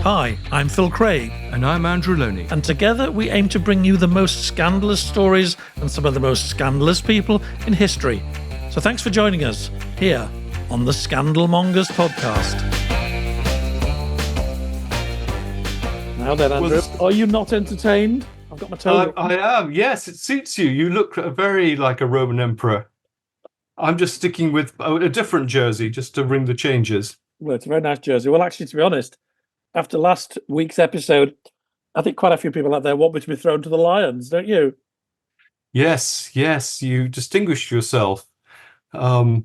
Hi, I'm Phil Craig. And I'm Andrew Loney. And together we aim to bring you the most scandalous stories and some of the most scandalous people in history. So thanks for joining us here on the Mongers podcast. Now then, Andrew, are you not entertained? I've got my toe. I am, yes, it suits you. You look very like a Roman emperor. I'm just sticking with a different jersey just to ring the changes. Well, it's a very nice jersey. Well, actually, to be honest, after last week's episode, I think quite a few people out there want me to be thrown to the lions, don't you? Yes, you distinguished yourself. Well,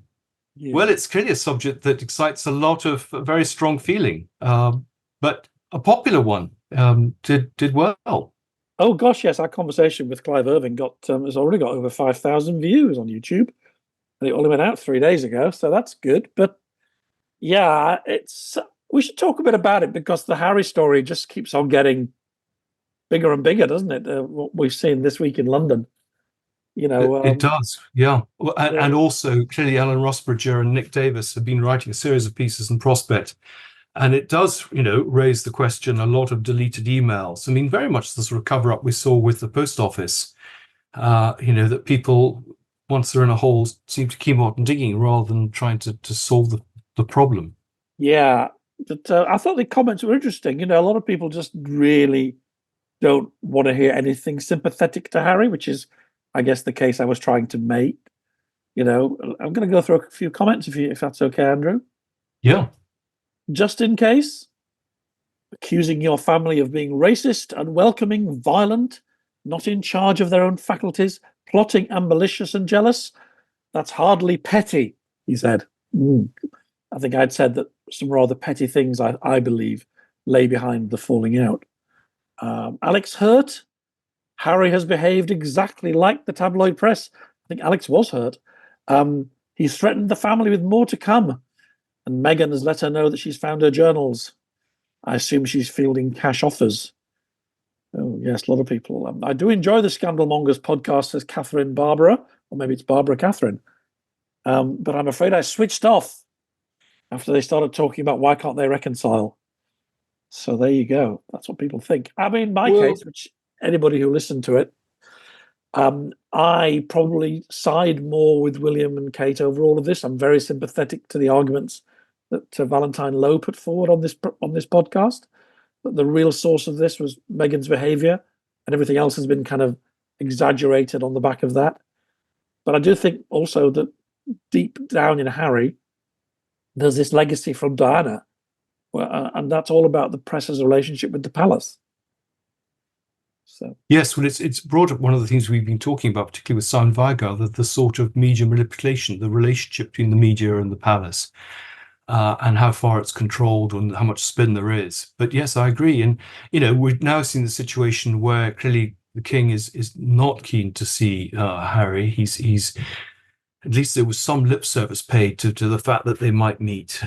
it's clearly a subject that excites a lot of very strong feeling, but a popular one did well. Oh gosh, yes, our conversation with Clive Irving has already got over 5,000 views on YouTube, and it only went out 3 days ago, so that's good. But yeah, we should talk a bit about it because the Harry story just keeps on getting bigger and bigger, doesn't it? What we've seen this week in London. You know, it does, yeah. And also, clearly, Alan Rossbridger and Nick Davis have been writing a series of pieces in Prospect, and it does, raise the question. A lot of deleted emails. I mean, very much the sort of cover up we saw with the post office. That people, once they're in a hole, seem to keep on digging rather than trying to solve the problem. Yeah, but I thought the comments were interesting. A lot of people just really don't want to hear anything sympathetic to Harry, which is, I guess, the case I was trying to make. I'm going to go through a few comments if that's okay, Andrew. Yeah. Just in case, accusing your family of being racist, unwelcoming, violent, not in charge of their own faculties, plotting, malicious and jealous. That's hardly petty, he said. I think I'd said that some rather petty things, I believe, lay behind the falling out. Alex Hurt. Harry has behaved exactly like the tabloid press. I think Alex was hurt. He's threatened the family with more to come. And Meghan has let her know that she's found her journals. I assume she's fielding cash offers. Oh, yes, a lot of people. I do enjoy the Scandal Mongers podcast, says Catherine Barbara, or maybe it's Barbara Catherine. But I'm afraid I switched off after they started talking about why can't they reconcile. So there you go. That's what people think. I mean, my case, which anybody who listened to it, I probably side more with William and Kate over all of this. I'm very sympathetic to the arguments that Valentine Lowe put forward on this podcast. That the real source of this was Meghan's behaviour, and everything else has been kind of exaggerated on the back of that. But I do think also that deep down in Harry, there's this legacy from Diana, and that's all about the press's relationship with the palace. So yes, well, it's brought up one of the things we've been talking about, particularly with Simon Weigel, the sort of media manipulation, the relationship between the media and the palace, and how far it's controlled and how much spin there is. But yes, I agree. And, we've now seen the situation where clearly the king is not keen to see Harry. He's at least there was some lip service paid to the fact that they might meet.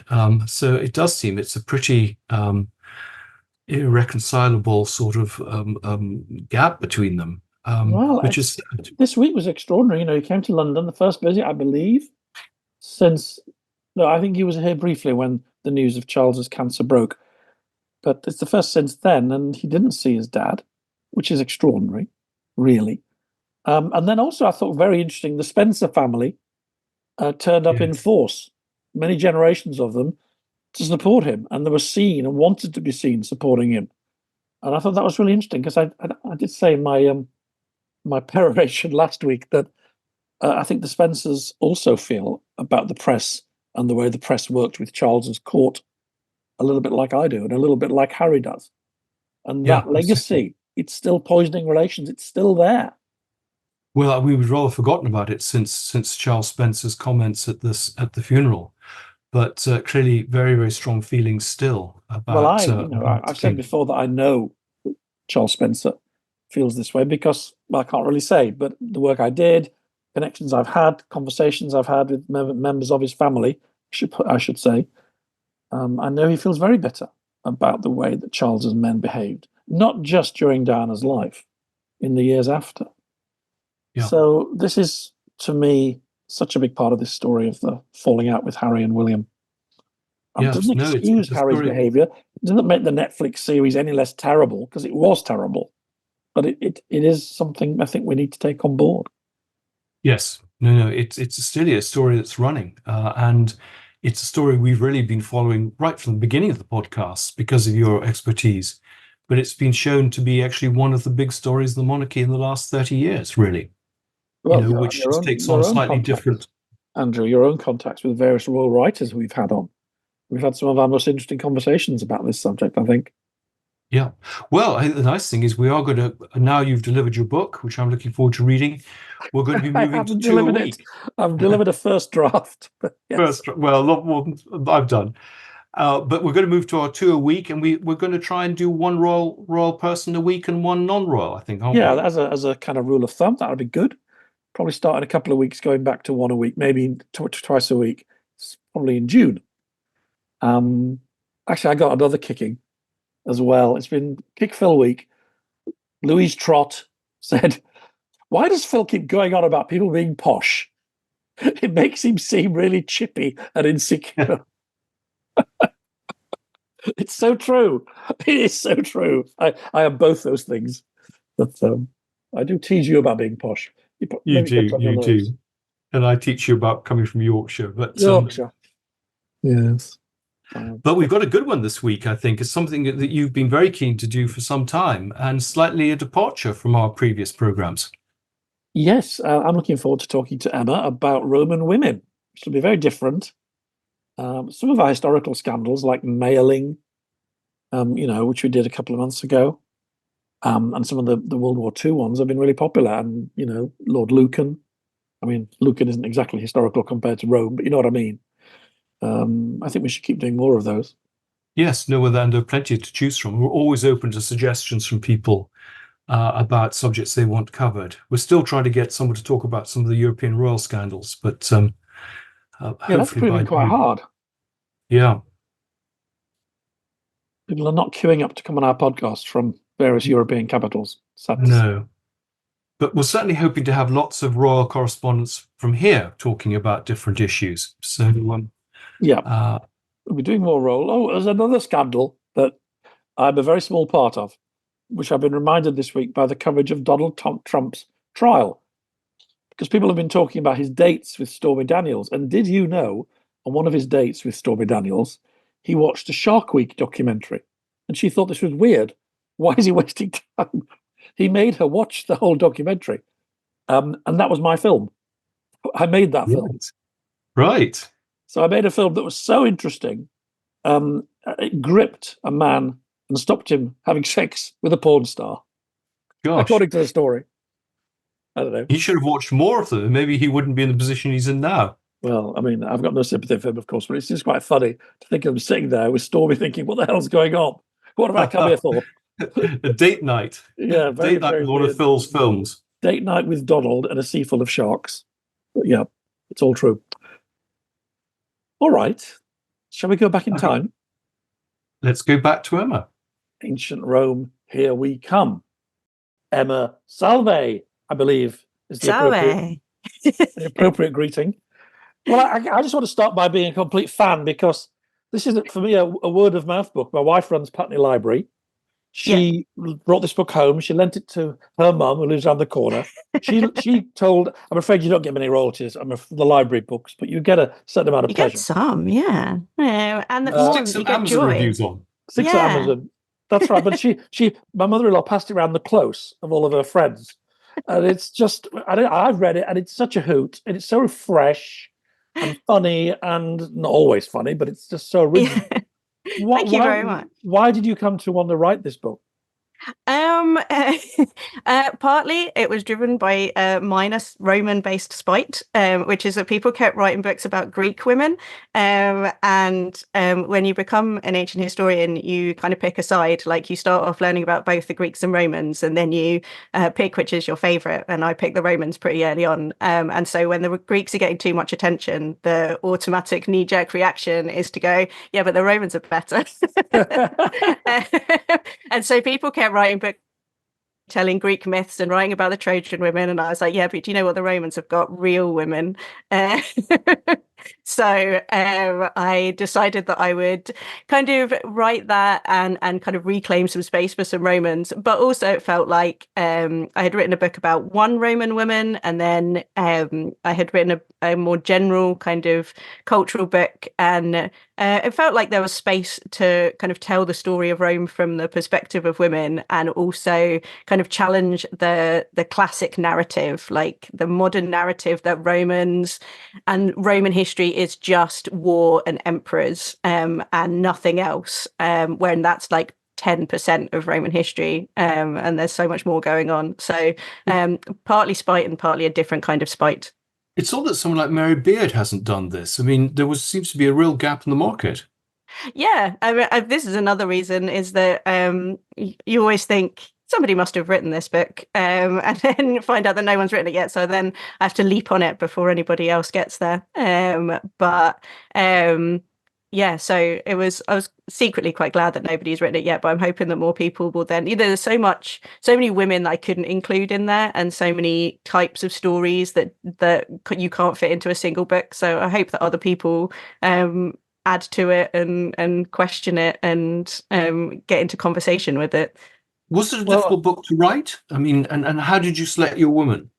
So it does seem it's a pretty irreconcilable sort of gap between them. This week was extraordinary. He came to London, the first visit, I believe, I think he was here briefly when the news of Charles's cancer broke, but it's the first since then, and he didn't see his dad, which is extraordinary, really. And then also I thought very interesting, the Spencer family turned up in force, many generations of them, to support him, and they were seen and wanted to be seen supporting him. And I thought that was really interesting because I did say in my peroration last week that I think the Spencers also feel about the press and the way the press worked with Charles's court a little bit like I do and a little bit like Harry does. And that legacy, it's still poisoning relations. It's still there. Well, we've rather forgotten about it since Charles Spencer's comments at the funeral. But clearly, very, very strong feelings still about. Well, I've said before that I know Charles Spencer feels this way because I can't really say, but the work I did, connections I've had, conversations I've had with members of his family, I should say, I know he feels very bitter about the way that Charles's men behaved, not just during Diana's life, in the years after. Yeah. So this is, to me, such a big part of this story of the falling out with Harry and William. Doesn't excuse Harry's behaviour. doesn't make the Netflix series any less terrible, because it was terrible. But it is something I think we need to take on board. Yes, no, it's still a story that's running, and it's a story we've really been following right from the beginning of the podcast because of your expertise. But it's been shown to be actually one of the big stories of the monarchy in the last 30 years, really. Well, Which just takes on a slightly different. Andrew, your own contacts with various royal writers we've had on. We've had some of our most interesting conversations about this subject, I think. Yeah. Well, I think the nice thing is we are going to, now you've delivered your book, which I'm looking forward to reading. We're going to be I moving to haven't 2 a delivered week. it. I've delivered a first draft. Yes. First, well, a lot more than I've done. But we're going to move to our 2 a week, and we're going to try and do one royal person a week and one non-royal, I think, aren't Yeah, we? as a kind of rule of thumb, that would be good. Probably start in a couple of weeks, going back to one a week, maybe twice a week. It's probably in June. Actually, I got another kicking as well. It's been Kick Phil week. Louise Trott said, "Why does Phil keep going on about people being posh? It makes him seem really chippy and insecure." It's so true. It is so true. I am both those things. But I do tease you about being posh. You Maybe it gets do, on your you nerves. do. And I teach you about coming from Yorkshire. Yorkshire. Yes. But we've got a good one this week, I think. It's something that you've been very keen to do for some time, and slightly a departure from our previous programs. Yes, I'm looking forward to talking to Emma about Roman women, which will be very different. Some of our historical scandals, like mailing, which we did a couple of months ago, and some of the World War II ones have been really popular. And, Lord Lucan. I mean, Lucan isn't exactly historical compared to Rome, but you know what I mean. I think we should keep doing more of those. Yes, no, and there are plenty to choose from. We're always open to suggestions from people about subjects they want covered. We're still trying to get someone to talk about some of the European royal scandals, but Yeah, that's hopefully by proving quite June. hard. Yeah. People are not queuing up to come on our podcast from various European capitals. No. But we're certainly hoping to have lots of royal correspondents from here talking about different issues. So, yeah, we'll be doing more role. Oh, there's another scandal that I'm a very small part of, which I've been reminded this week by the coverage of Donald Trump's trial, because people have been talking about his dates with Stormy Daniels. And did you know, on one of his dates with Stormy Daniels, he watched a Shark Week documentary, and she thought this was weird. Why is he wasting time? He made her watch the whole documentary, and that was my film. I made that film. Right. So I made a film that was so interesting, it gripped a man and stopped him having sex with a porn star. Gosh. According to the story. I don't know. He should have watched more of them. Maybe he wouldn't be in the position he's in now. Well, I mean, I've got no sympathy for him, of course, but it's just quite funny to think of him sitting there with Stormy thinking, what the hell's going on? What have I come here for? A date night. Yeah, date night with one of Phil's films. Date night with Donald and a sea full of sharks. But yeah, it's all true. All right. Shall we go back in time? Let's go back to Emma. Ancient Rome, here we come. Emma Salve, I believe, is the appropriate greeting. Well, I just want to start by being a complete fan, because this is, for me, a word of mouth book. My wife runs Putney Library. She brought this book home. She lent it to her mum, who lives around the corner. She told, I'm afraid you don't get many royalties. The library books, but you get a certain amount of pleasure. Get some, yeah. And stick some Amazon reviews on. Stick to Amazon. That's right. But my mother-in-law passed it around the close of all of her friends, and it's just, I've read it, and it's such a hoot, and it's so fresh and funny, and not always funny, but it's just so original. Thank you very much. Why did you come to want to write this book? Partly it was driven by minor Roman-based spite, which is that people kept writing books about Greek women, and when you become an ancient historian, you kind of pick a side. Like, you start off learning about both the Greeks and Romans, and then you pick which is your favorite. And I picked the Romans pretty early on, and so when the Greeks are getting too much attention, the automatic knee-jerk reaction is to go, yeah, but the Romans are better. And so people kept writing books telling Greek myths and writing about the Trojan women, and I was like, yeah, but do you know what, the Romans have got real women. So I decided that I would kind of write that and kind of reclaim some space for some Romans. But also it felt like I had written a book about one Roman woman, and then I had written a more general kind of cultural book, and it felt like there was space to kind of tell the story of Rome from the perspective of women, and also kind of challenge the classic narrative, like the modern narrative that Romans and Roman history is just war and emperors, and nothing else, when that's like 10% of Roman history, and there's so much more going on. So partly spite and partly a different kind of spite. It's odd that someone like Mary Beard hasn't done this. I mean, seems to be a real gap in the market. Yeah, I mean, this is another reason, is that you always think somebody must have written this book, and then find out that no one's written it yet. So then I have to leap on it before anybody else gets there. Yeah, so I was secretly quite glad that nobody's written it yet, but I'm hoping that more people will then. There's so many women that I couldn't include in there, and so many types of stories that you can't fit into a single book. So I hope that other people add to it and question it and get into conversation with it. Was it a difficult book to write? I mean, and how did you select your women?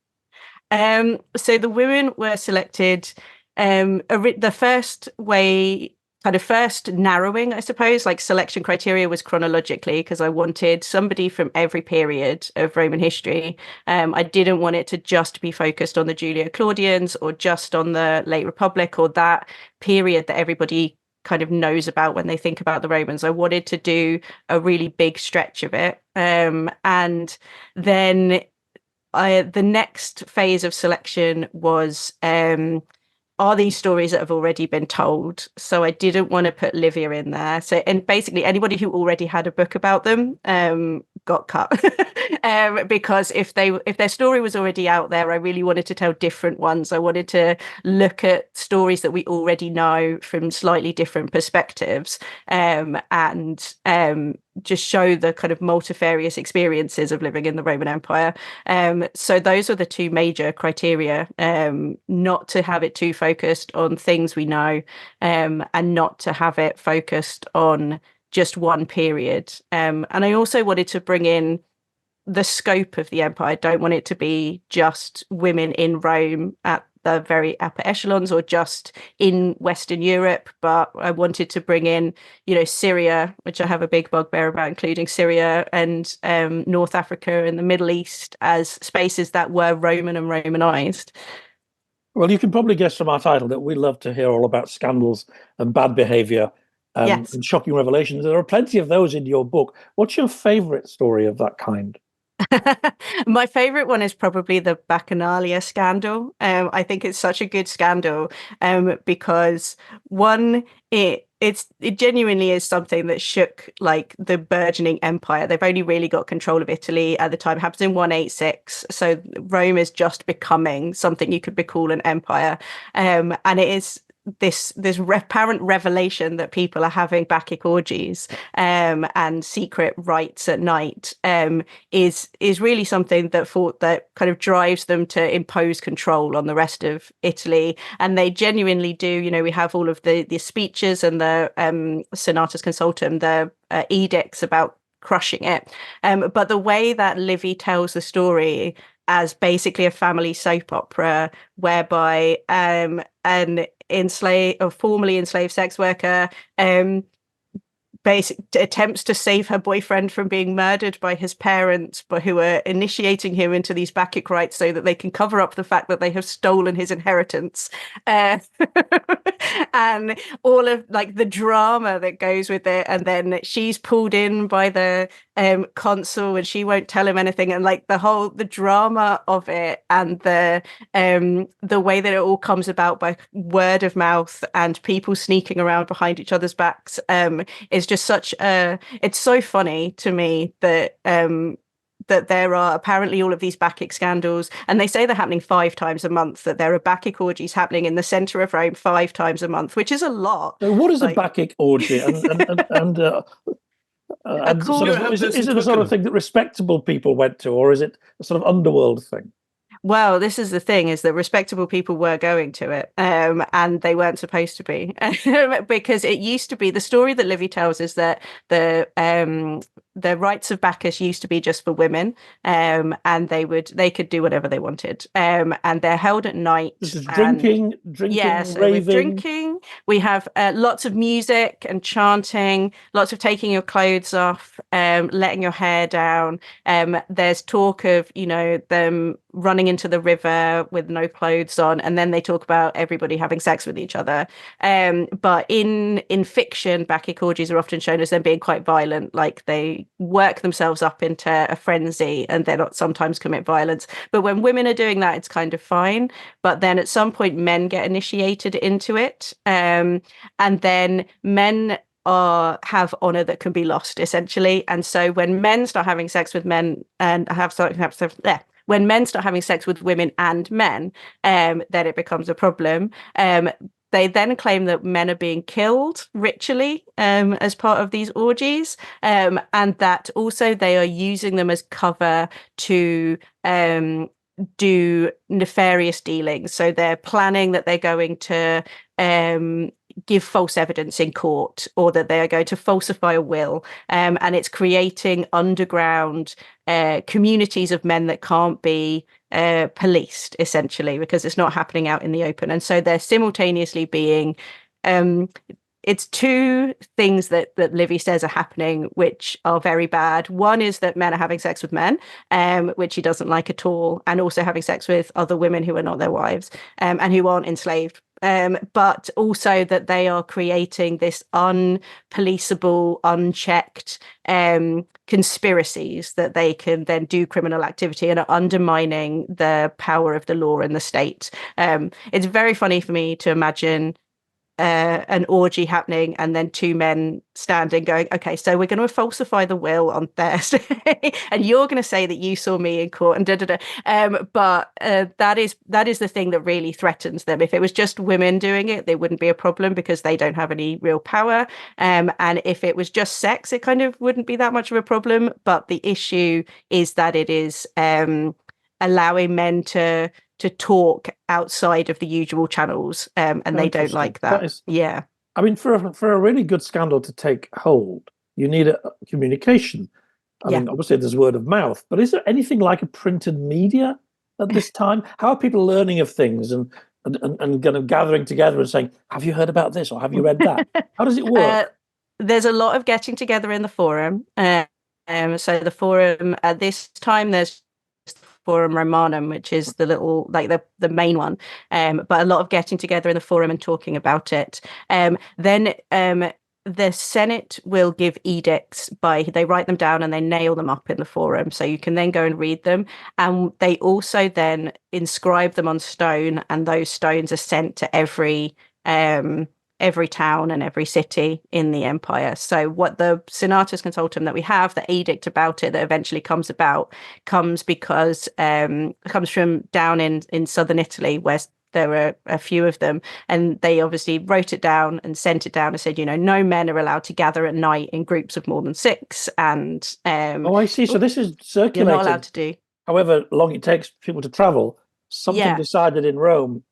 So the women were selected the first way, kind of first narrowing, I suppose, like selection criteria was chronologically, because I wanted somebody from every period of Roman history. I didn't want it to just be focused on the Julio-Claudians or just on the late Republic or that period that everybody kind of knows about when they think about the Romans. I wanted to do a really big stretch of it. And then the next phase of selection was, are these stories that have already been told? So I didn't want to put Livia in there. So, and basically anybody who already had a book about them got cut. Because if their story was already out there, I really wanted to tell different ones. I wanted to look at stories that we already know from slightly different perspectives, and just show the kind of multifarious experiences of living in the Roman Empire. So those are the two major criteria, not to have it too focused on things we know, and not to have it focused on just one period. And I also wanted to bring in the scope of the empire. I don't want it to be just women in Rome at the very upper echelons or just in Western Europe, but I wanted to bring in, Syria, which I have a big bugbear about, including Syria and North Africa and the Middle East as spaces that were Roman and Romanized. Well, you can probably guess from our title that we love to hear all about scandals and bad behavior and shocking revelations. There are plenty of those in your book. What's your favorite story of that kind? My favorite one is probably the Bacchanalia scandal. I think it's such a good scandal, because one, it genuinely is something that shook like the burgeoning empire. They've only really got control of Italy at the time. It happens in 186, so Rome is just becoming something you could call an empire, and it is this apparent revelation that people are having Bacchic orgies and secret rites at night is really something that kind of drives them to impose control on the rest of Italy. And they genuinely do. We have all of the speeches and the Senatus Consultum, the edicts about crushing it. But the way that Livy tells the story as basically a family soap opera, whereby formerly enslaved sex worker attempts to save her boyfriend from being murdered by his parents, but who are initiating him into these Bacchic rites so that they can cover up the fact that they have stolen his inheritance, and all of like the drama that goes with it. And then she's pulled in by the consul, and she won't tell him anything, and like the drama of it, and the way that it all comes about by word of mouth and people sneaking around behind each other's backs, is just it's so funny to me that that there are apparently all of these Bacchic scandals, and they say they're happening 5 times a month, that there are Bacchic orgies happening in the center of Rome 5 times a month, which is a lot. So what is a Bacchic orgy? And sort of, is it a sort of thing that respectable people went to, or is it a sort of underworld thing? Well, this is the thing, is that respectable people were going to it, and they weren't supposed to be, because it used to be, the story that Livy tells is that the rites of Bacchus used to be just for women, and they could do whatever they wanted, and they're held at night. This is and drinking, so with raving. drinking, we have lots of music and chanting, lots of taking your clothes off, letting your hair down. There's talk of, them running into the river with no clothes on, and then they talk about everybody having sex with each other. But in fiction, Bacchic orgies are often shown as them being quite violent, like they work themselves up into a frenzy and they sometimes commit violence. But when women are doing that, it's kind of fine. But then at some point, men get initiated into it, and then men have honor that can be lost, essentially. And so when men start having sex with men and when men start having sex with women and men, then it becomes a problem. They then claim that men are being killed ritually as part of these orgies, and that also they are using them as cover to do nefarious dealings. So they're planning that they're going to give false evidence in court, or that they are going to falsify a will, and it's creating underground communities of men that can't be policed, essentially, because it's not happening out in the open. And so they're simultaneously being it's two things that Livy says are happening, which are very bad. One is that men are having sex with men, which he doesn't like at all, and also having sex with other women who are not their wives, and who aren't enslaved. But also that they are creating this unpoliceable, unchecked conspiracies that they can then do criminal activity, and are undermining the power of the law and the state. It's very funny for me to imagine an orgy happening and then two men standing going, okay, so we're going to falsify the will on Thursday and you're going to say that you saw me in court and but that is the thing that really threatens them. If it was just women doing it, there wouldn't be a problem because they don't have any real power, and if it was just sex, it kind of wouldn't be that much of a problem. But the issue is that it is allowing men to talk outside of the usual channels, and they don't like that. Yeah. I mean, for a really good scandal to take hold, you need a communication. I mean, obviously there's word of mouth, but is there anything like a printed media at this time? How are people learning of things and kind of gathering together and saying, have you heard about this or have you read that? How does it work? There's a lot of getting together in the forum. So the forum at this time, there's Forum Romanum, which is the little, like the main one, but a lot of getting together in the forum and talking about it. Then the Senate will give edicts they write them down and they nail them up in the forum, so you can then go and read them. And they also then inscribe them on stone, and those stones are sent to every town and every city in the empire. So what the Senatus Consultum that we have, the edict about it that eventually comes about, comes because comes from down in southern Italy, where there were a few of them, and they obviously wrote it down and sent it down and said, no men are allowed to gather at night in groups of more than 6. And I see. So this is circulated. You're not allowed to do. However long it takes people to travel, something decided in Rome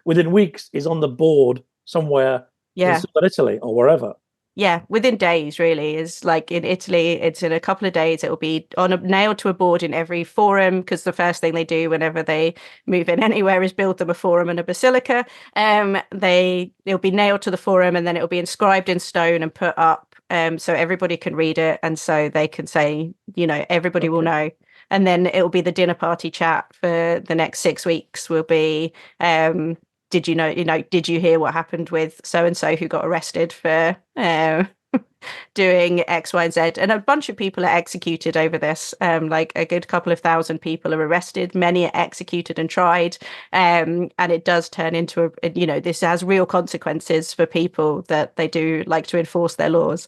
within weeks is on the board somewhere in southern Italy or wherever. Yeah, within days, really. Is like in Italy, it's in a couple of days. It will be nailed to a board in every forum, because the first thing they do whenever they move in anywhere is build them a forum and a basilica. It'll be nailed to the forum, and then it'll be inscribed in stone and put up, so everybody can read it, and so they can say, everybody will know. And then it will be the dinner party chat for the next 6 weeks. Will be did you know, did you hear what happened with so-and-so who got arrested for doing X, Y, and Z? And a bunch of people are executed over this. Like a good couple of thousand people are arrested. Many are executed and tried. And it does turn into this has real consequences for people that they do like to enforce their laws.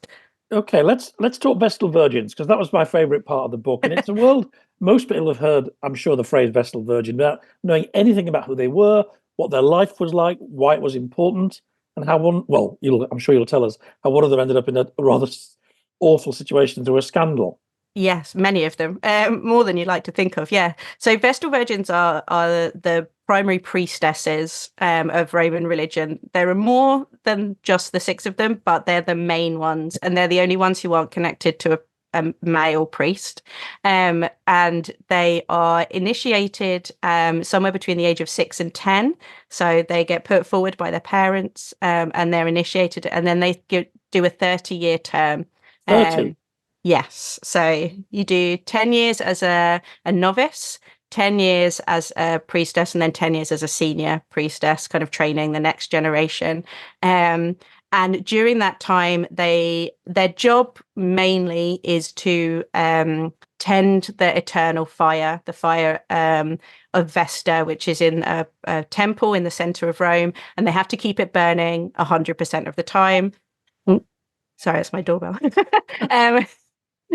Okay, let's talk Vestal Virgins, because that was my favorite part of the book. And it's a world most people have heard, I'm sure, the phrase Vestal Virgin without knowing anything about who they were, what their life was like, why it was important, and how I'm sure you'll tell us how one of them ended up in a rather awful situation through a scandal. Yes, many of them, more than you'd like to think of. Yeah. So Vestal Virgins are the primary priestesses of Roman religion. There are more than just the 6 of them, but they're the main ones, and they're the only ones who aren't connected to a male priest. And they are initiated somewhere between the age of 6 and 10. So they get put forward by their parents, and they're initiated, and then they do a 30-year term. 30. Yes. So you do 10 years as a novice, 10 years as a priestess, and then 10 years as a senior priestess, kind of training the next generation. And during that time, their job mainly is to tend the eternal fire, the fire of Vesta, which is in a temple in the center of Rome, and they have to keep it burning 100% of the time. Sorry, it's my doorbell.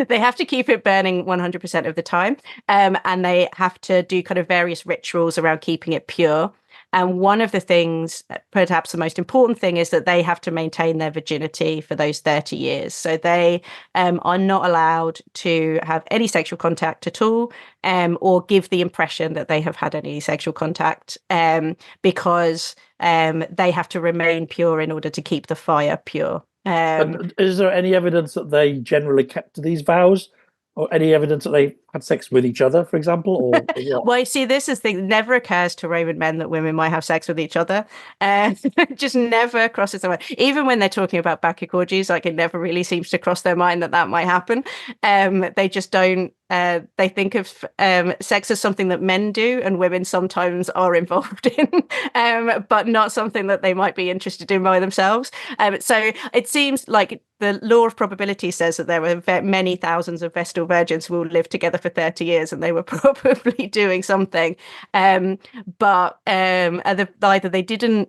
They have to keep it burning 100% of the time. And they have to do kind of various rituals around keeping it pure. And one of the things, perhaps the most important thing, is that they have to maintain their virginity for those 30 years. So they are not allowed to have any sexual contact at all, or give the impression that they have had any sexual contact, because they have to remain pure in order to keep the fire pure. And is there any evidence that they generally kept these vows, or any evidence that they had sex with each other, for example, or what? Well, you see, this is the thing. It never occurs to Roman men that women might have sex with each other. Just never crosses their mind. Even when they're talking about Bacchic orgies, like, it never really seems to cross their mind that might happen. They just don't. They think of sex as something that men do, and women sometimes are involved in, but not something that they might be interested in by themselves. So it seems like the law of probability says that there were many thousands of Vestal virgins who will live together for 30 years, and they were probably doing something. But either they didn't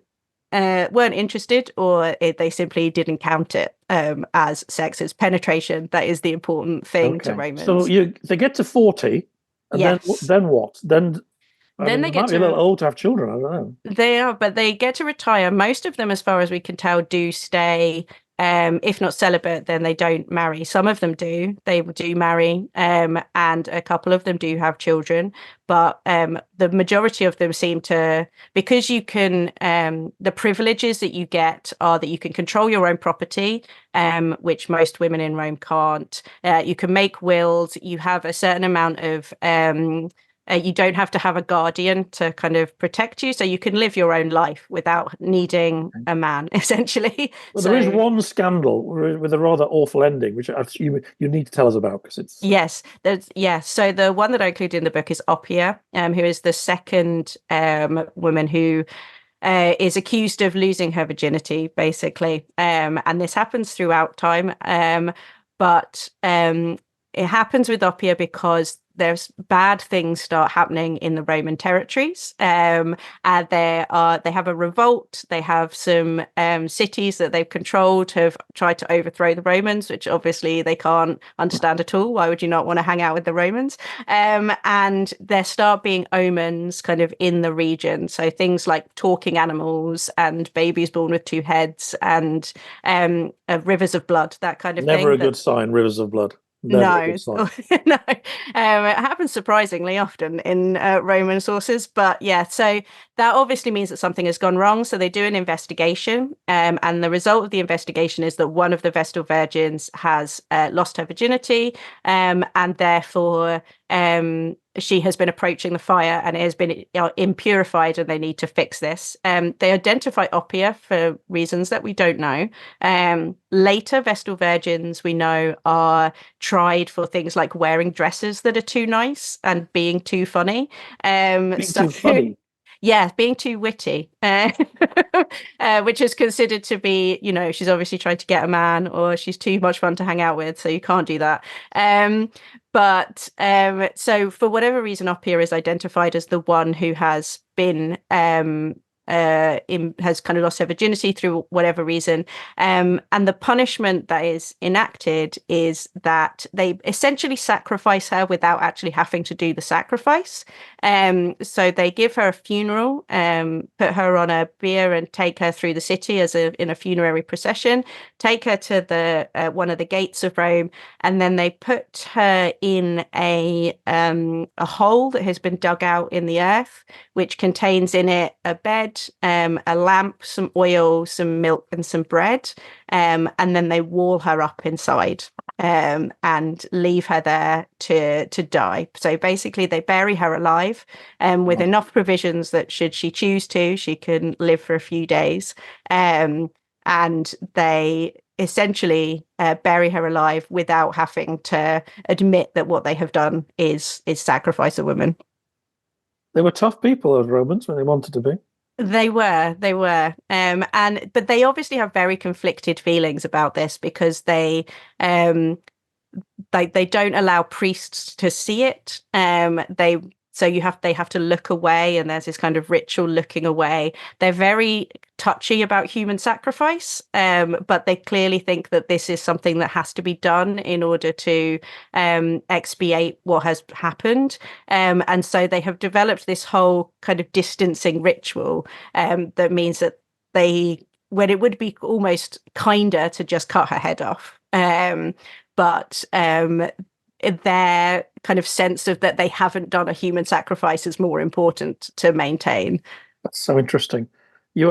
weren't interested, or they simply didn't count it as sex. As penetration. That is the important thing to Romans. So they get to 40, and yes. then what? Then they might get be a little old to have children. I don't know. They are, but they get to retire. Most of them, as far as we can tell, do stay. If not celibate, then they don't marry. Some of them do. They do marry, and a couple of them do have children. But the majority of them seem to, because you can, the privileges that you get are that you can control your own property, which most women in Rome can't. You can make wills. You have a certain amount of you don't have to have a guardian to kind of protect you, so you can live your own life without needing a man, essentially. Well, there is one scandal with a rather awful ending, which you need to tell us about, because it's yes. So the one that I included in the book is Oppia, who is the second woman who is accused of losing her virginity, basically, and this happens throughout time, but it happens with Oppia because there's bad things start happening in the Roman territories, and they have a revolt. They have some cities that they've controlled have tried to overthrow the Romans, which obviously they can't understand at all. Why would you not want to hang out with the Romans? And there start being omens kind of in the region. So things like talking animals and babies born with 2 heads and rivers of blood, that kind of thing. Never a good sign, rivers of blood. No, no. It happens surprisingly often in Roman sources, but yeah. So that obviously means that something has gone wrong. So they do an investigation, and the result of the investigation is that one of the Vestal virgins has lost her virginity, and therefore she has been approaching the fire, and it has been impurified, and they need to fix this. They identify Oppia for reasons that we don't know. Later Vestal virgins, we know, are tried for things like wearing dresses that are too nice and being too funny. Too funny. Yeah, being too witty, which is considered to be, she's obviously trying to get a man, or she's too much fun to hang out with, so you can't do that. But so for whatever reason, Oppia is identified as the one who has been has kind of lost her virginity through whatever reason. And the punishment that is enacted is that they essentially sacrifice her without actually having to do the sacrifice. So they give her a funeral, put her on a bier and take her through the city in a funerary procession, take her to the one of the gates of Rome, and then they put her in a hole that has been dug out in the earth, which contains in it a bed, a lamp, some oil, some milk, and some bread. And then they wall her up inside and leave her there to die. So basically, they bury her alive with enough provisions that should she choose to, she can live for a few days. And they essentially bury her alive without having to admit that what they have done is sacrifice a woman. They were tough people, those Romans, when they wanted to be. They were. But they obviously have very conflicted feelings about this, because they don't allow priests to see it. They have to look away, and there's this kind of ritual looking away. They're very touchy about human sacrifice, but they clearly think that this is something that has to be done in order to expiate what has happened. And so they have developed this whole kind of distancing ritual that means that when it would be almost kinder to just cut her head off. But their kind of sense of that they haven't done a human sacrifice is more important to maintain. That's so interesting.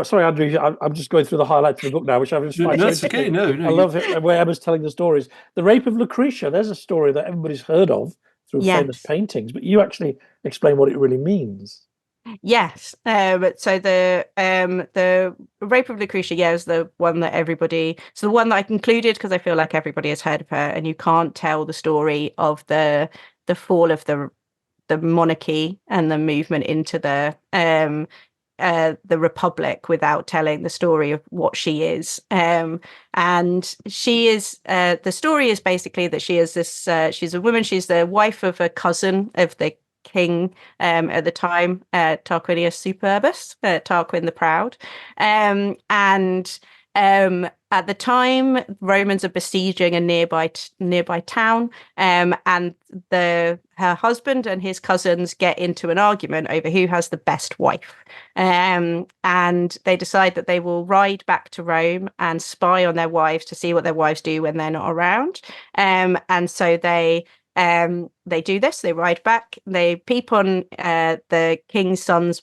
Sorry, Andrew, I'm just going through the highlights of the book now, which I just find so interesting. No, I love it where Emma's telling the stories. The Rape of Lucretia, there's a story that everybody's heard of through famous paintings, but you actually explain what it really means. Yes. So the Rape of Lucretia, is the one that it's the one that I included because I feel like everybody has heard of her, and you can't tell the story of the fall of the monarchy and the movement into the Republic without telling the story of what she is. And she is the story is basically that she is this she's a woman, she's the wife of a cousin of the king at the time, Tarquinius Superbus, Tarquin the Proud. And at the time, Romans are besieging a nearby town, and her husband and his cousins get into an argument over who has the best wife. And they decide that they will ride back to Rome and spy on their wives to see what their wives do when they're not around. And so they do this. They ride back. They peep on the king's son's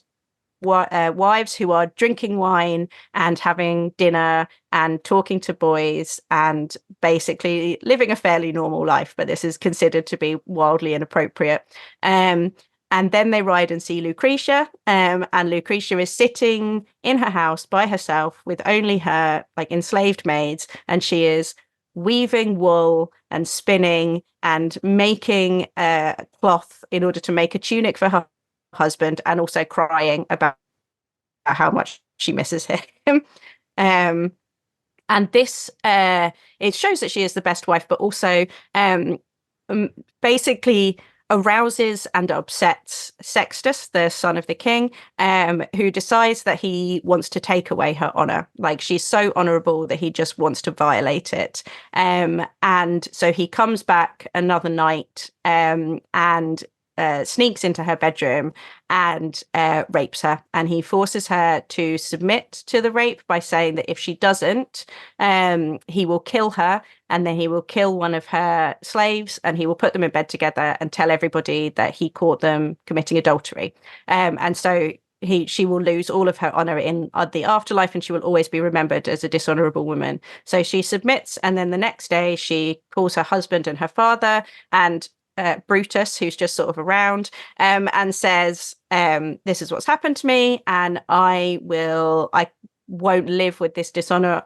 wives, who are drinking wine and having dinner and talking to boys and basically living a fairly normal life. But this is considered to be wildly inappropriate. And then they ride and see Lucretia, and Lucretia is sitting in her house by herself with only her enslaved maids, and she is weaving wool and spinning and making cloth in order to make a tunic for her husband, and also crying about how much she misses him. And this it shows that she is the best wife, but also basically arouses and upsets Sextus, the son of the king, who decides that he wants to take away her honor. She's so honorable that he just wants to violate it. And so he comes back another night and sneaks into her bedroom and rapes her. And he forces her to submit to the rape by saying that if she doesn't, he will kill her, and then he will kill one of her slaves, and he will put them in bed together and tell everybody that he caught them committing adultery. And so she will lose all of her honor in the afterlife, and she will always be remembered as a dishonorable woman. So she submits, and then the next day she calls her husband and her father and Brutus, who's just sort of around, and says, this is what's happened to me, and I won't live with this dishonor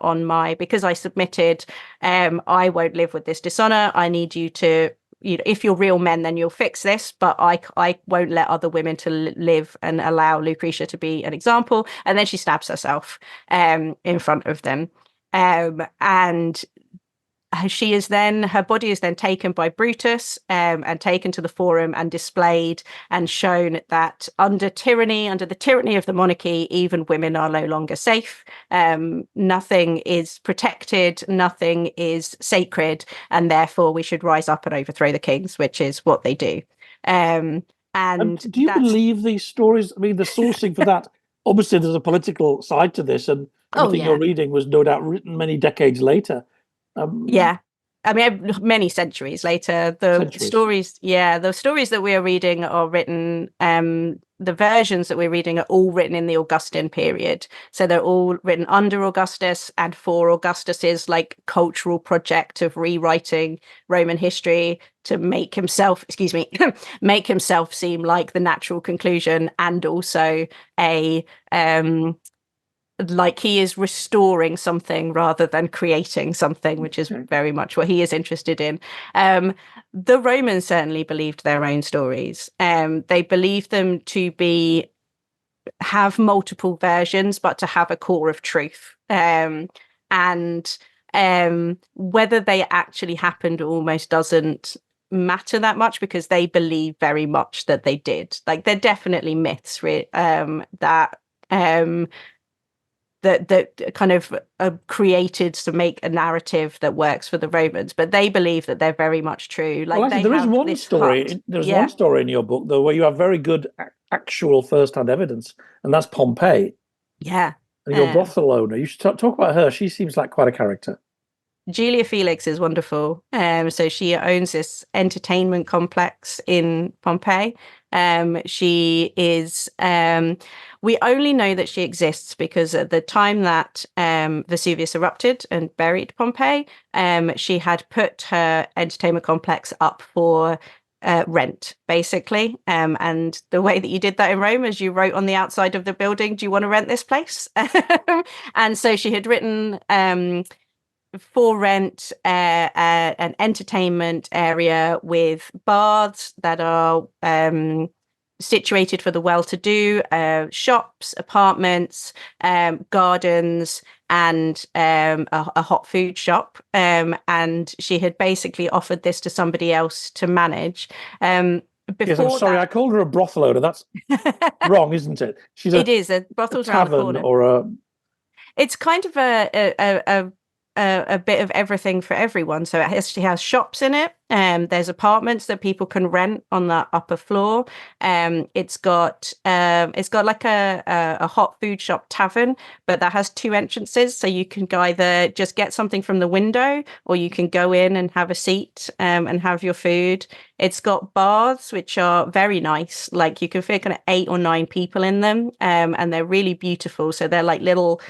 because I submitted. I won't live with this dishonor. I need you to, if you're real men, then you'll fix this, but I won't let other women to live and allow Lucretia to be an example. And then she stabs herself in front of them. And her body is then taken by Brutus and taken to the forum and displayed and shown that under the tyranny of the monarchy, even women are no longer safe. Nothing is protected, nothing is sacred, and therefore we should rise up and overthrow the kings, which is what they do. And do you believe these stories? I mean, the sourcing for that, obviously there's a political side to this, and everything you're reading was no doubt written many decades later. Yeah. I mean, many centuries later. The stories that we are reading are written, the versions that we're reading are all written in the Augustan period. So they're all written under Augustus and for Augustus's like cultural project of rewriting Roman history to make himself seem like the natural conclusion, and also like he is restoring something rather than creating something, which is very much what he is interested in. The Romans certainly believed their own stories. They believed them to have multiple versions, but to have a core of truth. And whether they actually happened almost doesn't matter that much, because they believe very much that they did. Like, they're definitely myths that kind of created to make a narrative that works for the Romans, but they believe that they're very much true. Like, well, actually, there is one story. There's one story in your book, though, where you have very good actual first-hand evidence, and that's Pompeii. Yeah. And your brothel owner. You should talk about her. She seems like quite a character. Julia Felix is wonderful. So she owns this entertainment complex in Pompeii. She is, we only know that she exists because at the time that Vesuvius erupted and buried Pompeii, she had put her entertainment complex up for rent, basically. And the way that you did that in Rome is you wrote on the outside of the building, do you want to rent this place? And so she had written for rent an entertainment area with baths that are situated for the well-to-do, shops, apartments, gardens, and a hot food shop. And she had basically offered this to somebody else to manage. Yes, I'm sorry, I called her a brothel owner. That's wrong, isn't it? It is a brothel's around the corner. Or it's kind of a bit of everything for everyone. So she has shops in it. There's apartments that people can rent on the upper floor. It's got like a hot food shop tavern, but that has two entrances. So you can either just get something from the window, or you can go in and have a seat and have your food. It's got baths, which are very nice. Like, you can fit kind of 8 or 9 people in them, and they're really beautiful. So they're like little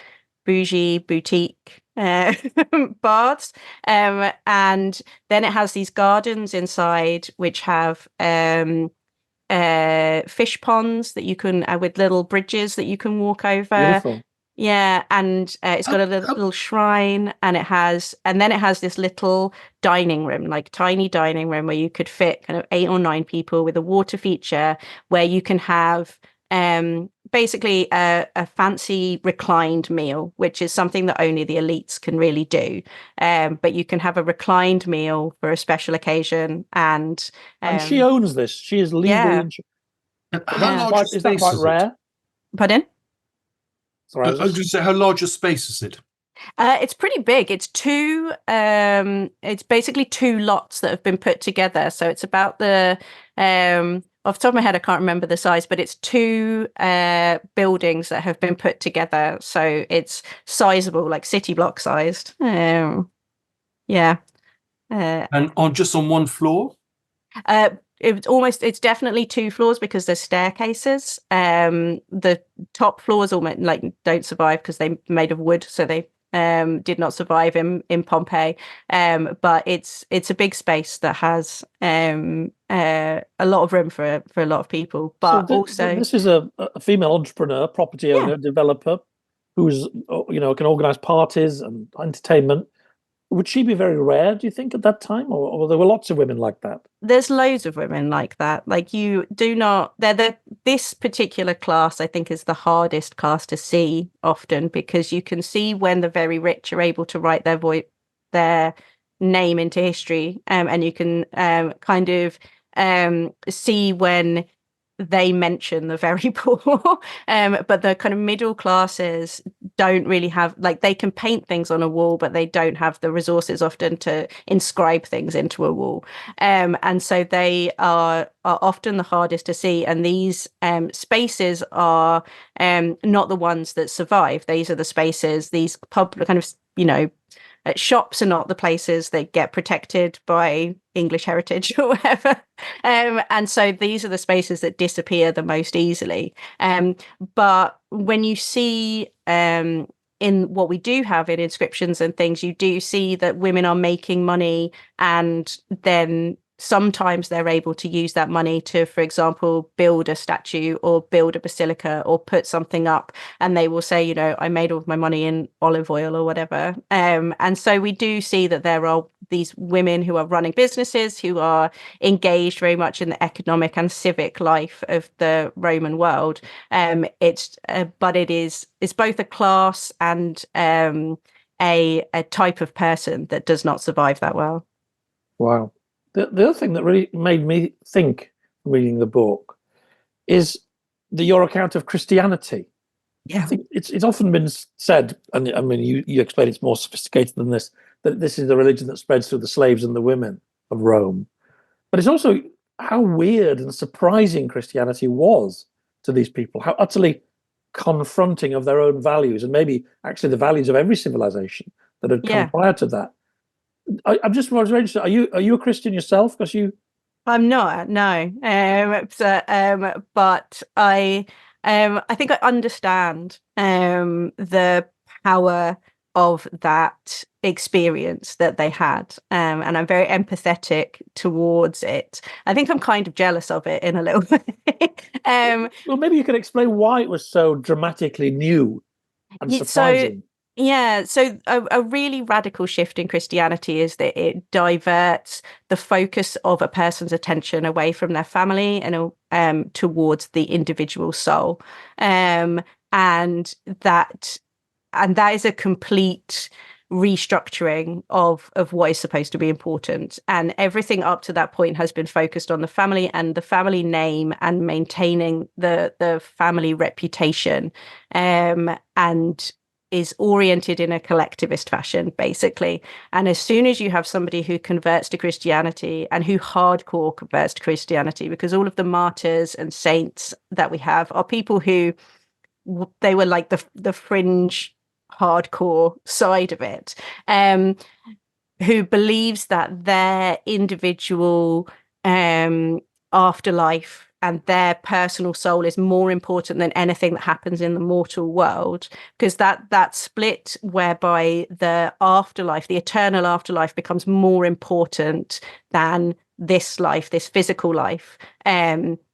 bougie boutique baths, and then it has these gardens inside which have fish ponds that you can with little bridges that you can walk over. Beautiful. Yeah, and it's got a little shrine, and then it has this little dining room, like tiny dining room, where you could fit kind of 8 or 9 people, with a water feature where you can have basically a fancy reclined meal, which is something that only the elites can really do. But you can have a reclined meal for a special occasion, and she owns this. She is legally. Yeah. How large is that quite rare? Pardon? Sorry, I was going to say, how large a space is it? It's pretty big. It's it's basically 2 lots that have been put together. So it's about off the top of my head, I can't remember the size, but it's 2 buildings that have been put together. So it's sizable, like city block sized. Yeah. And just on one floor? It's definitely 2 floors, because there's staircases. The top floors almost like don't survive because they're made of wood, so they did not survive in Pompeii. But it's a big space that has a lot of room for a lot of people. But also, this is a female entrepreneur, property owner, developer, who's can organize parties and entertainment. Would she be very rare, do you think, at that time, or there were lots of women like that? There's loads of women like that. Like, you do not. This particular class, I think, is the hardest class to see often, because you can see when the very rich are able to write their name into history, and you can kind of see when they mention the very poor, but the kind of middle classes don't really have, like, they can paint things on a wall, but they don't have the resources often to inscribe things into a wall, and so they are often the hardest to see. And these spaces are not the ones that survive. These are the spaces, these public kind of, shops are not the places that get protected by English heritage or whatever. And so these are the spaces that disappear the most easily. But when you see in what we do have in inscriptions and things, you do see that women are making money, and then sometimes they're able to use that money to, for example, build a statue or build a basilica or put something up, and they will say, I made all of my money in olive oil or whatever. And so we do see that there are these women who are running businesses, who are engaged very much in the economic and civic life of the Roman world. But it's both a class and a type of person that does not survive that well. Wow. The other thing that really made me think, reading the book, is your account of Christianity. Yeah. I think it's often been said, and I mean, you explain it's more sophisticated than this, that this is the religion that spreads through the slaves and the women of Rome. But it's also how weird and surprising Christianity was to these people, how utterly confronting of their own values, and maybe actually the values of every civilization that had come prior to that. I'm just more interested. Are you a Christian yourself? Because I'm not, no. But I think I understand the power of that experience that they had, and I'm very empathetic towards it. I think I'm kind of jealous of it in a little way. Well, maybe you could explain why it was so dramatically new and surprising. So a really radical shift in Christianity is that it diverts the focus of a person's attention away from their family and towards the individual soul, and that is a complete restructuring of what is supposed to be important. And everything up to that point has been focused on the family and the family name and maintaining the family reputation, and is oriented in a collectivist fashion, basically. And as soon as you have somebody who converts to Christianity, and who hardcore converts to Christianity, because all of the martyrs and saints that we have are people who, they were like the fringe hardcore side of it, who believes that their individual afterlife and their personal soul is more important than anything that happens in the mortal world, because that split whereby the afterlife, the eternal afterlife, becomes more important than this life, this physical life,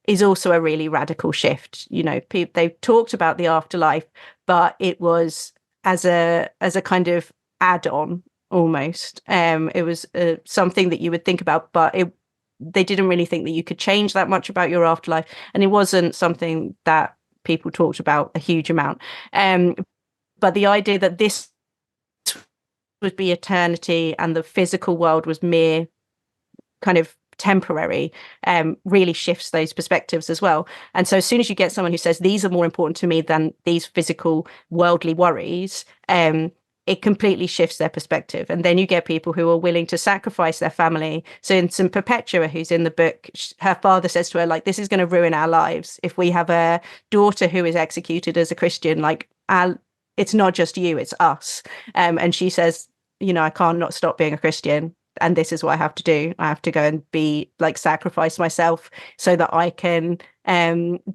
is also a really radical shift. They talked about the afterlife, but it was as a kind of add-on almost. It was something that you would think about, but they didn't really think that you could change that much about your afterlife, and it wasn't something that people talked about a huge amount. But the idea that this would be eternity and the physical world was mere kind of temporary, really shifts those perspectives as well. And so as soon as you get someone who says these are more important to me than these physical worldly worries, it completely shifts their perspective. And then you get people who are willing to sacrifice their family. So in St. Perpetua, who's in the book, her father says to her, like, this is going to ruin our lives. If we have a daughter who is executed as a Christian, like, it's not just you, it's us. And she says, I can't not stop being a Christian. And this is what I have to do. I have to go and be like, sacrifice myself so that I can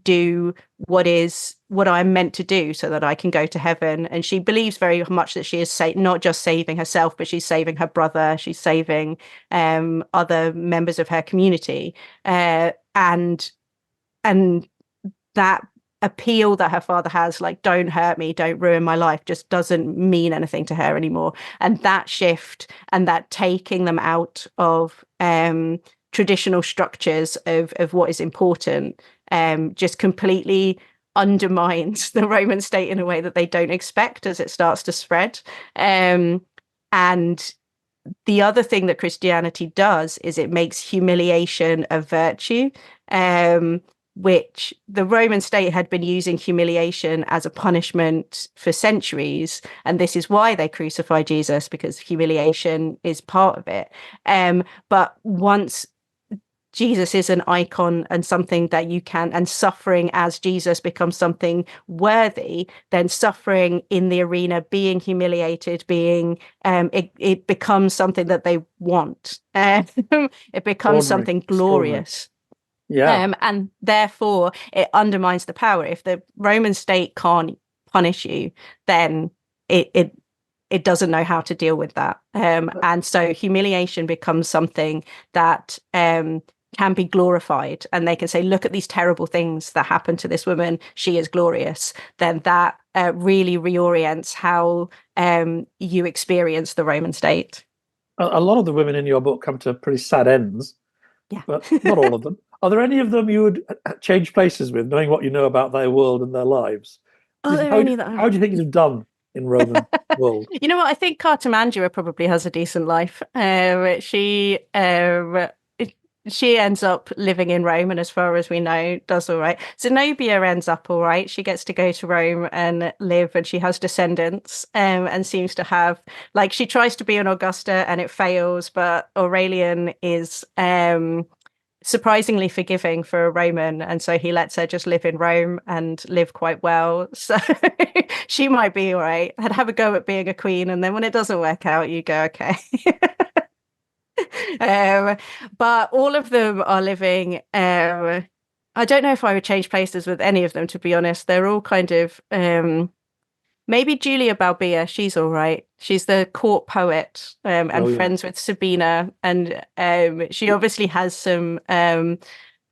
do what I'm meant to do, so that I can go to heaven. And she believes very much that she is not just saving herself, but she's saving her brother, she's saving other members of her community, and that appeal that her father has, like, don't hurt me, don't ruin my life, just doesn't mean anything to her anymore. And that shift and that taking them out of traditional structures of what is important just completely undermines the Roman state in a way that they don't expect as it starts to spread. And the other thing that Christianity does is it makes humiliation a virtue, which the Roman state had been using humiliation as a punishment for centuries. And this is why they crucify Jesus, because humiliation is part of it. But once Jesus is an icon and something that you can, and suffering as Jesus becomes something worthy, then suffering in the arena, being humiliated, it becomes something that they want. It becomes something glorious. Yeah. And therefore it undermines the power. If the Roman state can't punish you, then it doesn't know how to deal with that. And so humiliation becomes something that can be glorified, and they can say, look at these terrible things that happened to this woman, she is glorious. Then that really reorients how you experience the Roman state. A lot of the women in your book come to pretty sad ends, Yeah. but not all of them. Are there any of them you would change places with, knowing what you know about their world and their lives? How do you think you've done in Roman world? You know what? I think Cartimandua probably has a decent life. She ends up living in Rome, and as far as we know, does all right. Zenobia ends up all right. She gets to go to Rome and live, and she has descendants, and seems to have, like, she tries to be an Augusta and it fails, but Aurelian is surprisingly forgiving for a Roman, and so he lets her just live in Rome and live quite well. So she might be all right. I'd have a go at being a queen, and then when it doesn't work out, you go, okay. But all of them are living. I don't know if I would change places with any of them, to be honest. They're all kind of maybe Julia Balbia. She's all right. She's the court poet and friends with Sabina, and she obviously has some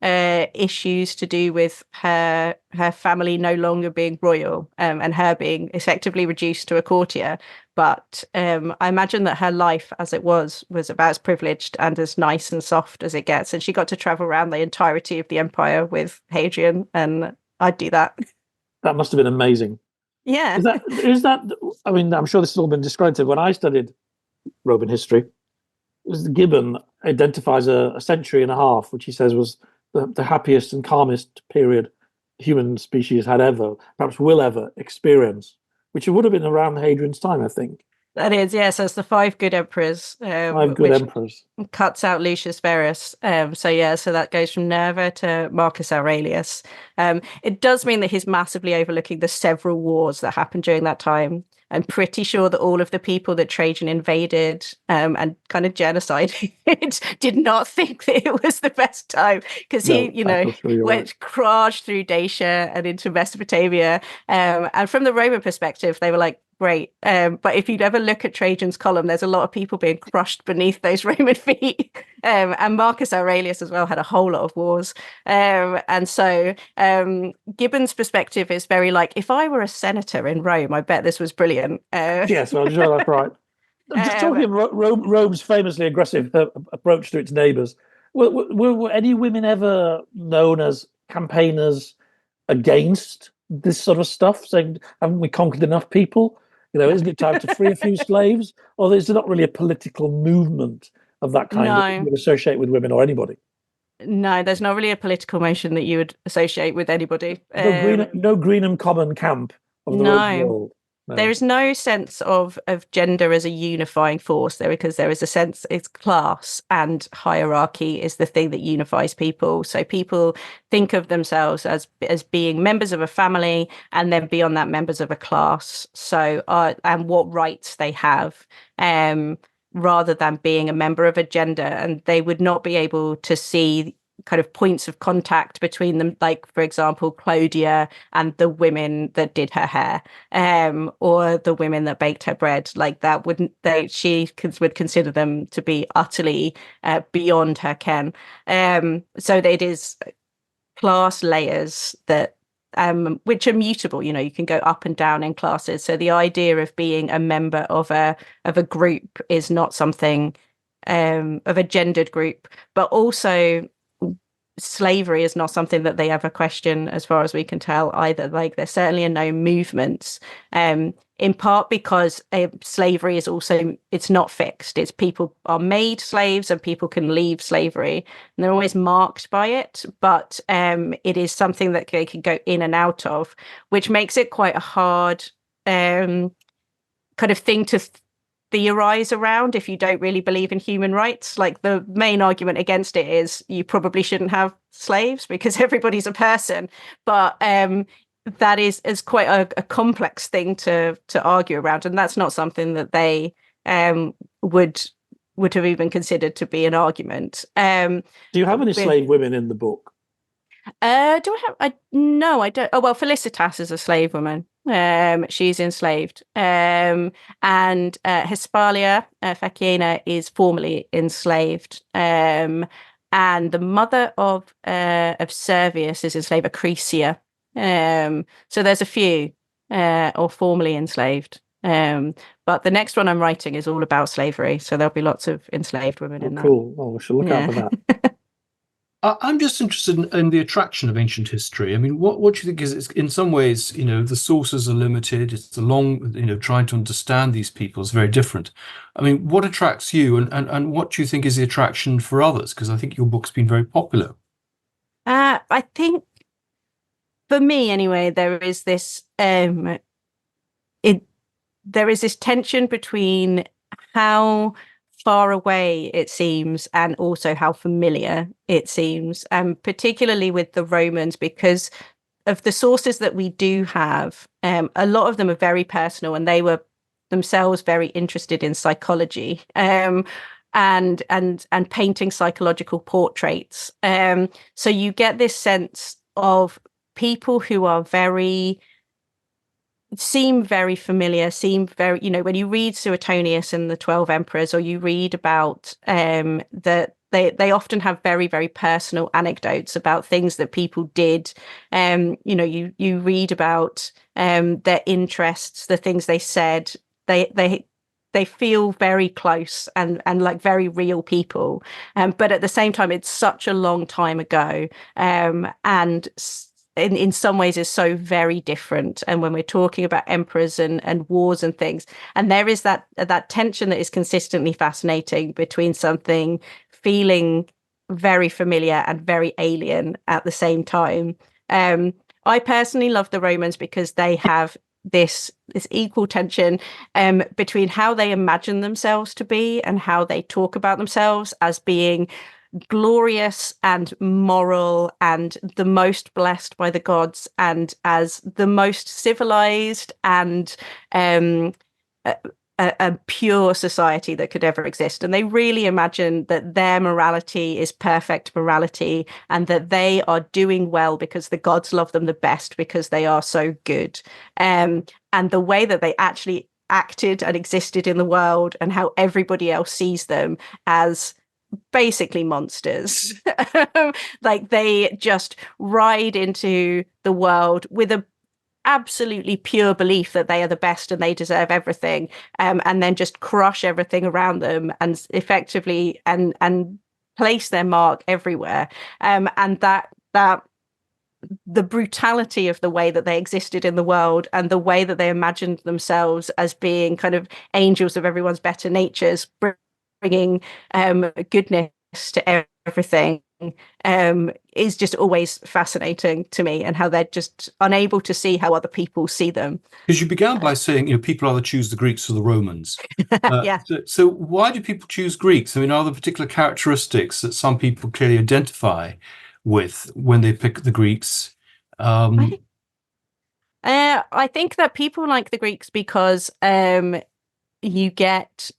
issues to do with her family no longer being royal, and her being effectively reduced to a courtier. But I imagine that her life as it was about as privileged and as nice and soft as it gets. And she got to travel around the entirety of the empire with Hadrian, and I'd do that. That must have been amazing. Yeah. Is that, I mean, I'm sure this has all been described. When I studied Roman history, Gibbon identifies a century and a half, which he says was the happiest and calmest period human species had ever, perhaps will ever experience, which would have been around Hadrian's time, I think. That is, yes. Yeah, so it's the 5 good emperors. 5 good emperors. Cuts out Lucius Verus. So that goes from Nerva to Marcus Aurelius. It does mean that he's massively overlooking the several wars that happened during that time. I'm pretty sure that all of the people that Trajan invaded and kind of genocided did not think that it was the best time, because he, went crashed through Dacia and into Mesopotamia. And from the Roman perspective, they were like, great. But if you'd ever look at Trajan's column, there's a lot of people being crushed beneath those Roman feet. And Marcus Aurelius as well had a whole lot of wars. And so Gibbon's perspective is very like, if I were a senator in Rome, I bet this was brilliant. Yes, well, sure, that's right. Just talking of Rome's famously aggressive approach to its neighbours, were any women ever known as campaigners against this sort of stuff, saying, haven't we conquered enough people? Isn't it time to free a few slaves? Or is there not really a political movement of that kind that you would associate with women or anybody? No, there's not really a political motion that you would associate with anybody. No Greenham Common camp of the Roman world. No. There is no sense of gender as a unifying force there, because there is a sense it's class, and hierarchy is the thing that unifies people. So people think of themselves as being members of a family, and then beyond that, members of a class. So and what rights they have, rather than being a member of a gender. And they would not be able to see kind of points of contact between them, like, for example, Clodia and the women that did her hair, or the women that baked her bread. Like that she would consider them to be utterly beyond her ken. So it is class layers that which are mutable. You can go up and down in classes. So the idea of being a member of a group is not something of a gendered group, but also slavery is not something that they ever question, as far as we can tell either. Like, there certainly are no movements in part because slavery is also, it's not fixed. It's people are made slaves and people can leave slavery, and they're always marked by it, but it is something that they can go in and out of, which makes it quite a hard kind of thing to theorize around if you don't really believe in human rights. Like, the main argument against it is you probably shouldn't have slaves because everybody's a person, but that is quite a complex thing to argue around, and that's not something that they would have even considered to be an argument. Do you have any slave women in the book? No, I don't. Oh, well, Felicitas is a slave woman. She's enslaved. And Hispalia, Faciana, is formerly enslaved. And the mother of Servius is enslaved, Acresia. So there's a few or formerly enslaved. But the next one I'm writing is all about slavery, so there'll be lots of enslaved women in that. Cool. Oh, we should look out for that. I'm just interested in the attraction of ancient history. I mean, what do you think is, in some ways, the sources are limited. It's a long, trying to understand these people is very different. I mean, what attracts you, and what do you think is the attraction for others? Because I think your book's been very popular. I think, for me anyway, there is this tension between how far away it seems and also how familiar it seems, and particularly with the Romans, because of the sources that we do have. A lot of them are very personal, and they were themselves very interested in psychology and painting psychological portraits. So you get this sense of people who are seem very familiar, when you read Suetonius and the 12 Emperors, or you read about that they often have very, very personal anecdotes about things that people did. You read about their interests, the things they said. They feel very close and like very real people. But at the same time, it's such a long time ago, and in some ways is so very different. And when we're talking about emperors and wars and things, and there is that tension that is consistently fascinating between something feeling very familiar and very alien at the same time. I personally love the Romans because they have this equal tension between how they imagine themselves to be and how they talk about themselves as being glorious and moral and the most blessed by the gods, and as the most civilized and a pure society that could ever exist. And they really imagine that their morality is perfect morality, and that they are doing well because the gods love them the best because they are so good. And the way that they actually acted and existed in the world, and how everybody else sees them as basically monsters. Like, they just ride into the world with a absolutely pure belief that they are the best and they deserve everything, and then just crush everything around them and effectively and place their mark everywhere. And that the brutality of the way that they existed in the world, and the way that they imagined themselves as being kind of angels of everyone's better natures, bringing goodness to everything, is just always fascinating to me, and how they're just unable to see how other people see them. Because you began by saying, people either choose the Greeks or the Romans. Yeah. So why do people choose Greeks? I mean, are there particular characteristics that some people clearly identify with when they pick the Greeks? I think that people like the Greeks because you get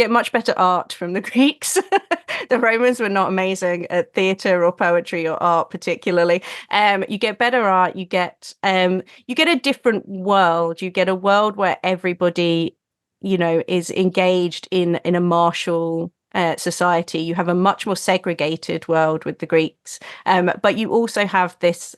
much better art from the Greeks. The Romans were not amazing at theatre or poetry or art particularly. You get better art, you get a different world. You get a world where everybody, is engaged in a martial society. You have a much more segregated world with the Greeks. But you also have this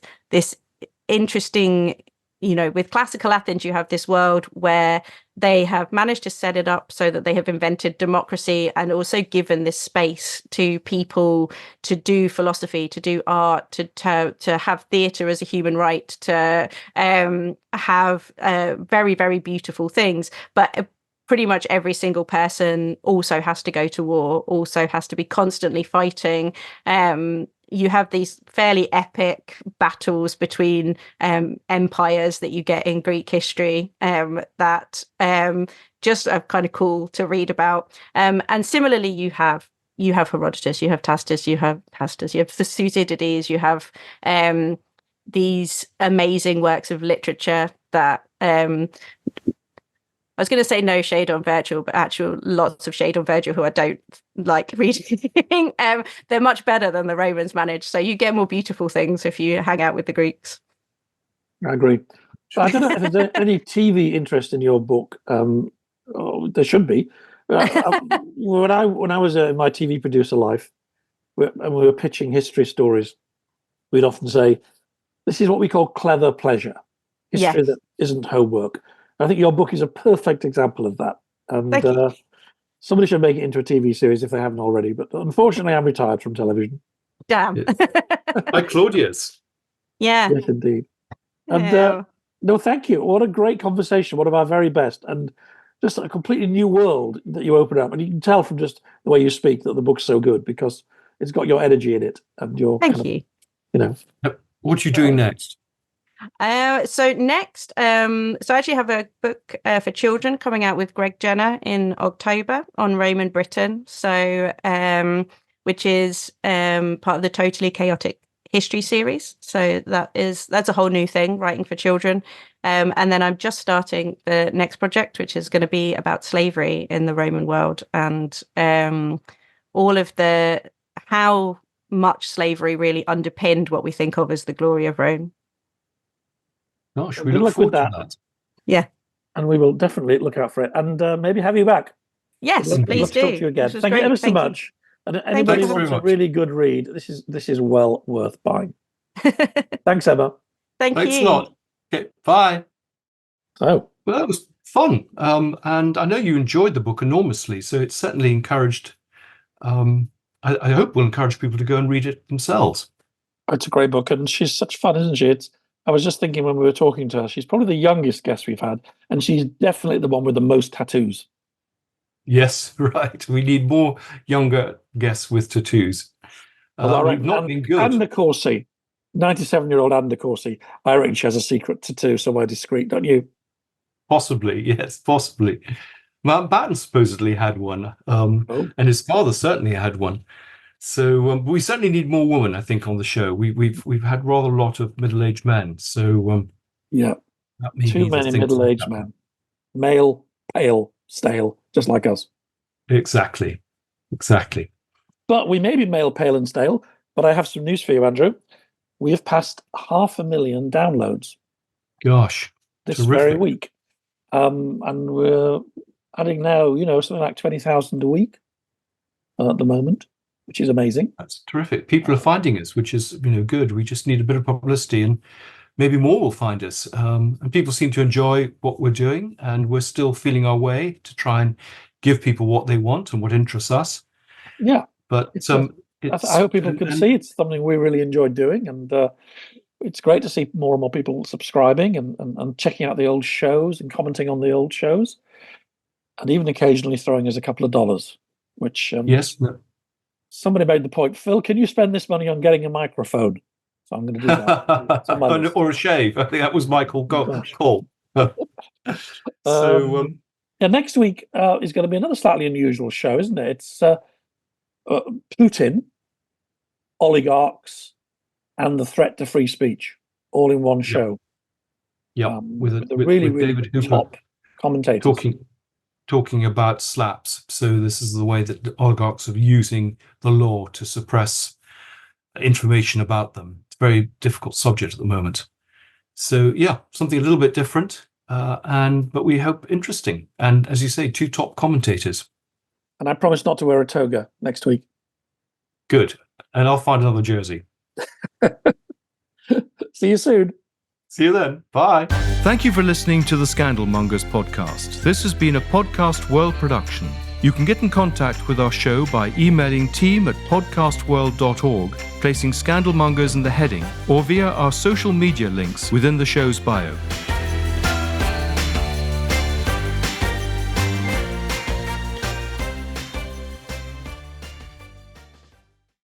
interesting, with classical Athens, you have this world where they have managed to set it up so that they have invented democracy and also given this space to people to do philosophy, to do art, to have theatre as a human right, to have very, very beautiful things. But pretty much every single person also has to go to war, also has to be constantly fighting. You have these fairly epic battles between empires that you get in Greek history that just are kind of cool to read about. And similarly, you have Herodotus, you have Tacitus, you have the Thucydides, you have these amazing works of literature that I was going to say no shade on Virgil, but actual lots of shade on Virgil, who I don't like reading. They're much better than the Romans managed. So you get more beautiful things if you hang out with the Greeks. I agree. I don't know if there's any TV interest in your book. There should be. When I was in my TV producer life, and we were pitching history stories, we'd often say, "This is what we call clever pleasure, history that isn't homework." I think your book is a perfect example of that. And somebody should make it into a TV series if they haven't already. But unfortunately, I'm retired from television. Damn. Like Claudius. Yeah. Yes, indeed. And no, thank you. What a great conversation. One of our very best. And just a completely new world that you open up. And you can tell from just the way you speak that the book's so good because it's got your energy in it. And your Thank you. What are you doing next? So next, so I actually have a book for children coming out with Greg Jenner in October on Roman Britain. So, which is part of the Totally Chaotic History series. So that's a whole new thing, writing for children. And then I'm just starting the next project, which is going to be about slavery in the Roman world and all of how much slavery really underpinned what we think of as the glory of Rome. Gosh, we look forward to that. Yeah. And we will definitely look out for it and maybe have you back. Yes, please do. Talk to you again. Thank you ever so much. And anybody who wants a really good read, this is well worth buying. Thanks, Emma. Thanks a lot. Okay, bye. So, well, that was fun. And I know you enjoyed the book enormously, so it's certainly encouraged. I hope will encourage people to go and read it themselves. It's a great book, and she's such fun, isn't she? I was just thinking when we were talking to her, she's probably the youngest guest we've had, and she's definitely the one with the most tattoos. Yes, right. We need more younger guests with tattoos. We've not been good. Anna Corsi, 97-year-old Anna Corsi, I reckon she has a secret tattoo somewhere discreet, don't you? Possibly, yes, possibly. Mountbatten supposedly had one, and his father certainly had one. So we certainly need more women, I think, on the show. We've had rather a lot of middle-aged men. So yeah, too many middle-aged men, male, pale, stale, just like us. Exactly. But we may be male, pale, and stale. But I have some news for you, Andrew. We have passed 500,000 downloads. Gosh, this very week, and we're adding now, something like 20,000 a week at the moment, which is amazing. That's terrific. People are finding us, which is good. We just need a bit of publicity, and maybe more will find us. And people seem to enjoy what we're doing, and we're still feeling our way to try and give people what they want and what interests us. Yeah, but I hope people can see it's something we really enjoyed doing, and it's great to see more and more people subscribing and checking out the old shows and commenting on the old shows, and even occasionally throwing us a couple of dollars, which yes. Somebody made the point, Phil, can you spend this money on getting a microphone? So I'm going to do that. Or a shave. I think that was Michael Cole. Next week is going to be another slightly unusual show, isn't it? It's Putin, oligarchs, and the threat to free speech, all in one show. Yeah, with really David Hooper top commentators talking about slaps. So this is the way that the oligarchs are using the law to suppress information about them. It's a very difficult subject at the moment. So yeah, something a little bit different, but we hope interesting. And as you say, two top commentators. And I promise not to wear a toga next week. Good. And I'll find another jersey. See you soon. See you then. Bye. Thank you for listening to the Scandalmongers podcast. This has been a Podcast World production. You can get in contact with our show by emailing team@podcastworld.org, placing Scandalmongers in the heading, or via our social media links within the show's bio.